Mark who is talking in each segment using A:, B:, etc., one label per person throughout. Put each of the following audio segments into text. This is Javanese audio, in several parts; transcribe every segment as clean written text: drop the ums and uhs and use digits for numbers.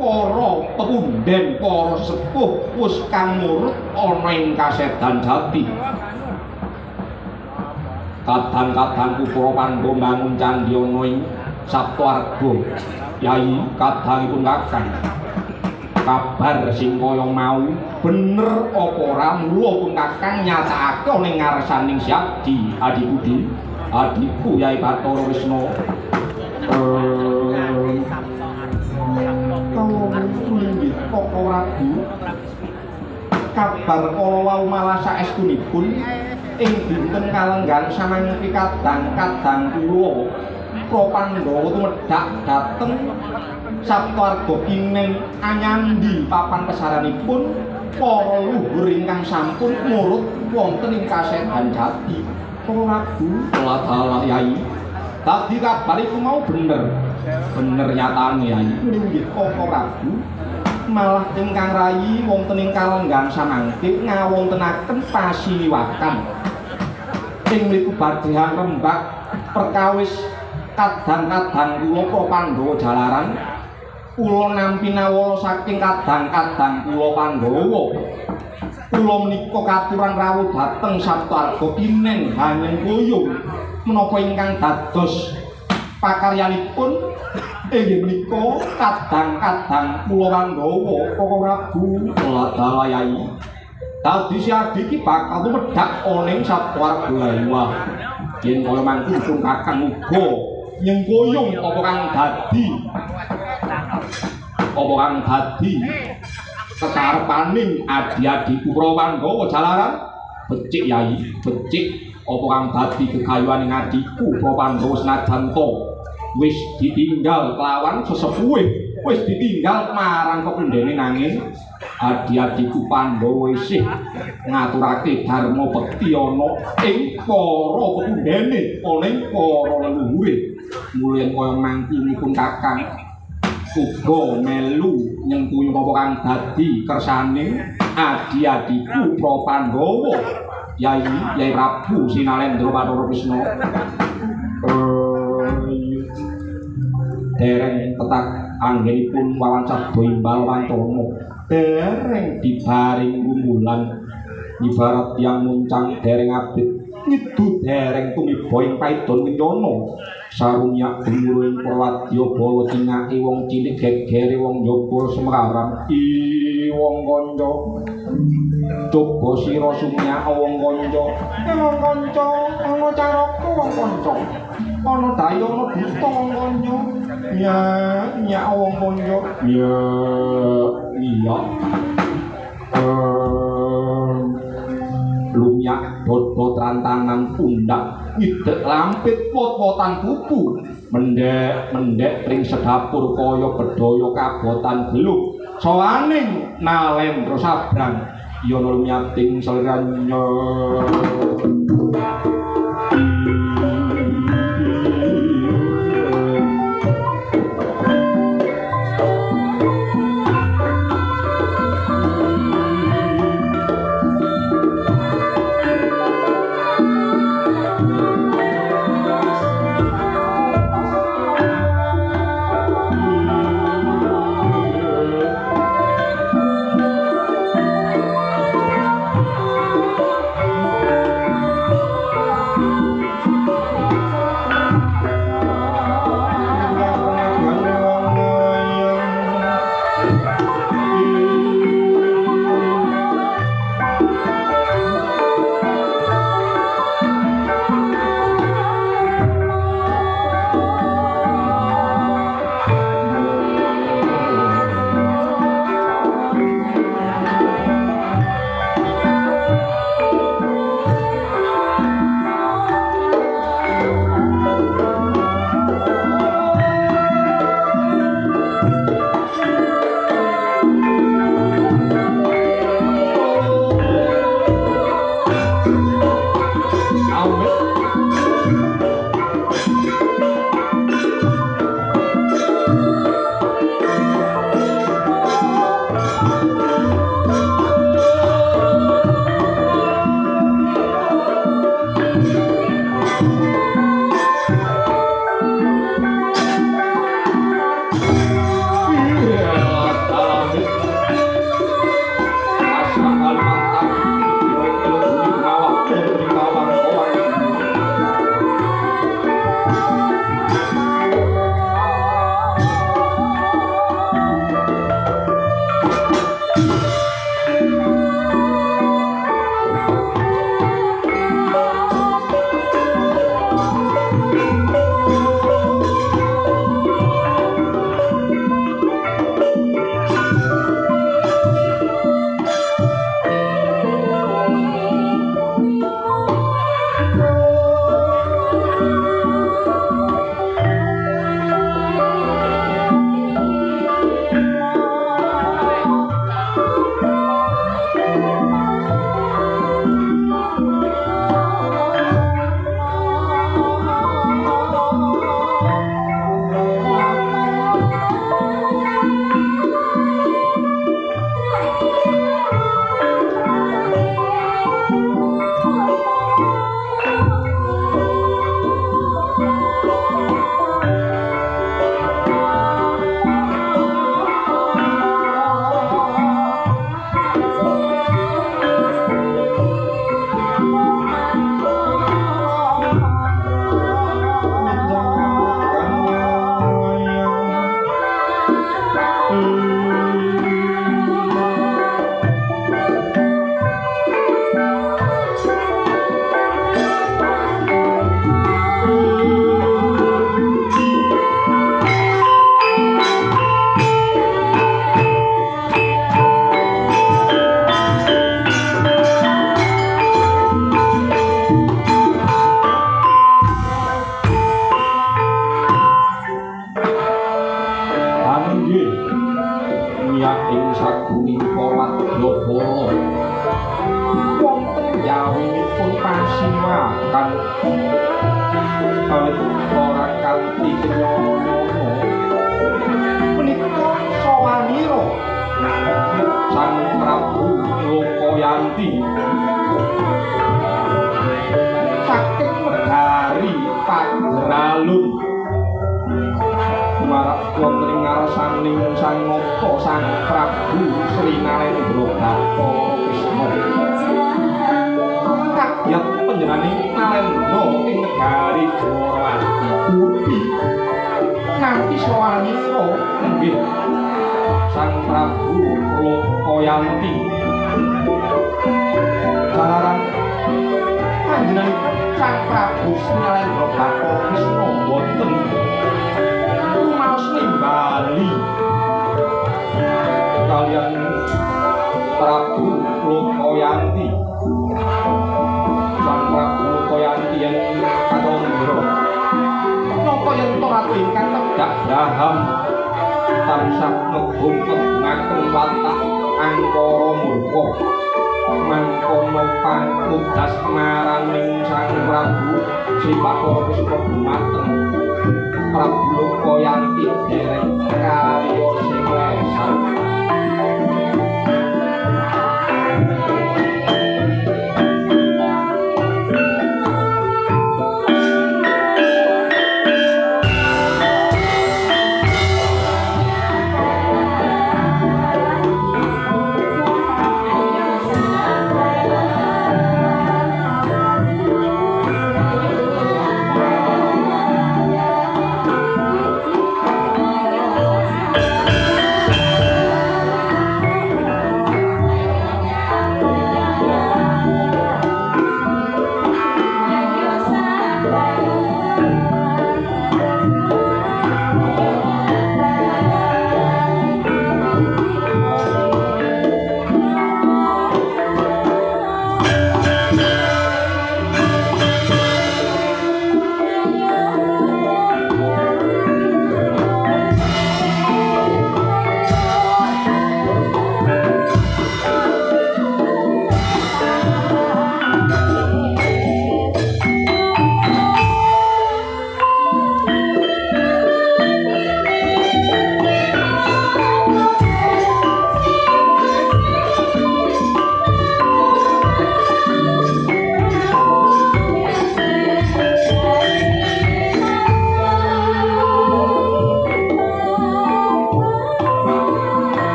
A: para pepunden para sepuh wis kang murut ana ing kasedan jati. Kadang-kadang Kupara Pandhawa mbangun candhi ana ing Saptawarga. Yai kadangipun kakang. Kabar sing kaya mau bener apa ora mula pun kakang nyatakake ning ngarsaning Syadi adikku Yai Bathara Wisna. Koko Rabu kabar kala wau malah saestunipun ing dinten kalenggan samangke kadang-kadang kula Prapandhawa tumedhak dhateng Saptawarga Kineng anyandi papan pesaranipun para luhur ingkang sampun murut wonten ing kasedan jati. Kala Rabu Allah Yai tadi kabar iku mau bener nyatane Yai nggih Koko Rabu malah ingkang rayi wonten ing kalenggan samangke ngawontenaken pasiliwakan ing mriku badhehan rembak perkawis kadang-kadang kula Prapandhawa jalaran kula nampi nawala saking kadang-kadang kula Pandhawa kula menika katuran rawuh dhateng Saptawarga Kineng Hanyeng Boyong menapa ingkang dados pakaryanipun inggih menika kadang-kadang kula Pandhawa Koko Rabu Ladala Yai dadi Syadi iki bakal tumedhak ana ing Saptawarga Wah yen kaya mangkung kakang uga nyengkoyong apa kang dadi kekarepaning adi-adiku Prapandhawa jalaran becik Yai becik apa kang dadi gegayuhaning adikku Prapandhawa senajan to wis ditinggal kelawan sesepuhe wis ditinggal marang kependene nanging adi-adiku Pandhawa isih ngaturake dharma bekti ana ing para kependene ana ing para leluhure mulih kaya mangkinipun kakang uga melu nyengkuyu apa kang dadi kersane adi-adiku Prapandhawa Yai Prabu Sinalendra Bathara Wisna. Dereng petak anggenipun wawancara imbal wantana dereng dibaring rumulan ibarat yang muncang dereng abrit ngidu dereng tumiba ing paidon winyana sarumyak gumuru ing prawadya bala cingake wong cilik gegere wong njaba semraram wong kanca coba sira sumyak wong kanca ana caraku wong kanca ana daya ana dusta wong kanca nyak wong kanca iya lumyak dodot rantangan pundak idek lampit pot-potan bubu mendek ring sedapur kaya bedaya kabotan geluk sawaning Nalendra Sabrang yana lumyating seliranya.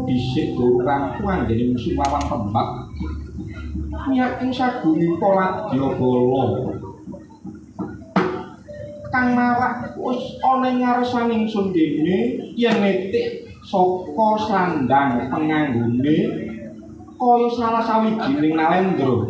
A: dhisik durung rampung anggene musuh lawan Rembag. Miyak ing Sagurita Wadyabala. Kang marak wis ana ing ngarsaning ingsun dene yen netik saka sandang penganggone kaya salah sawijining nalendra.